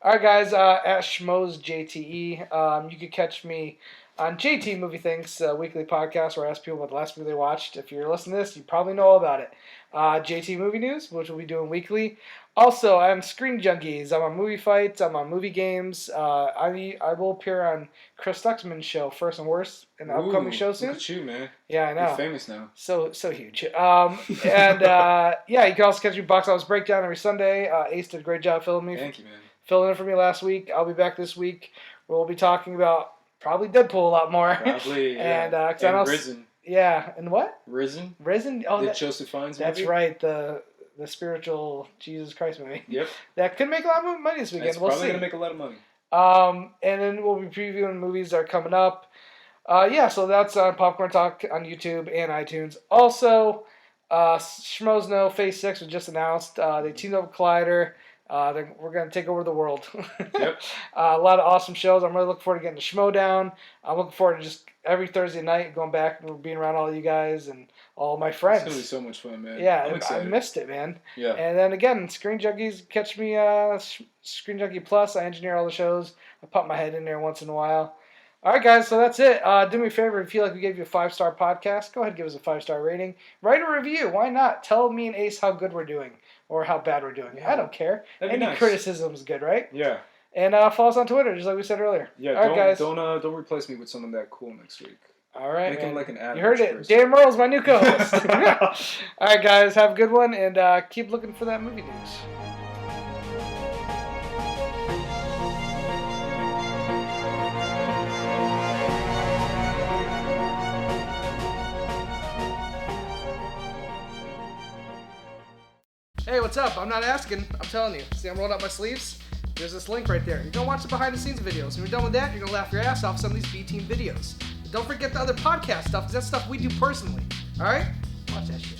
All right, guys. At Schmoes JTE. You can catch me on JT Movie Thinks, weekly podcast where I ask people about the last movie they watched. If you're listening to this, you probably know all about it. JT Movie News, which we'll be doing weekly. Also, I'm Screen Junkies. I'm on Movie Fights. I'm on Movie Games. I will appear on Chris Stuxman's show, First and Worst, in the upcoming show soon. Look at you, man. Yeah, I know. You're famous now. So huge. You can also catch me Box Office Breakdown every Sunday. Ace did a great job filling me. Thank you, man. Filling in for me last week. I'll be back this week. We'll be talking about probably Deadpool a lot more. Probably, yeah. And Risen. Yeah, and what? Risen. Oh, the Joseph Fiennes movie? That's right, the spiritual Jesus Christ movie. Yep. That could make a lot of money this weekend. It's probably going to make a lot of money. And then we'll be previewing movies that are coming up. So that's on Popcorn Talk on YouTube and iTunes. Also, Schmoes Know Phase 6 was just announced. They teamed up with Collider. We're going to take over the world. Yep. A lot of awesome shows. I'm really looking forward to getting the Schmodown. I'm looking forward to just every Thursday night going back and being around all of you guys and all my friends. It's going to be so much fun, man. Yeah, I missed it, man. Yeah. And then again, Screen Junkies, catch me Screen Junkie Plus. I engineer all the shows. I pop my head in there once in a while. All right, guys, so that's it. Do me a favor. If you feel like we gave you a 5-star podcast, go ahead and give us a 5-star rating. Write a review. Why not? Tell me and Ace how good we're doing or how bad we're doing. Yeah. I don't care. Any criticism is good, right? Yeah. And follow us on Twitter, just like we said earlier. Yeah, all right, guys. Don't replace me with someone that cool next week. All right, Make him like an average You heard it. person. Dan Merle's my new co-host. All right, guys, have a good one, and keep looking for that movie news. Hey, what's up? I'm not asking. I'm telling you. See, I'm rolling up my sleeves. There's this link right there. You're gonna watch the behind the scenes videos. When you're done with that, you're gonna laugh your ass off some of these B-Team videos. But don't forget the other podcast stuff, because that's stuff we do personally. Alright? Watch that shit.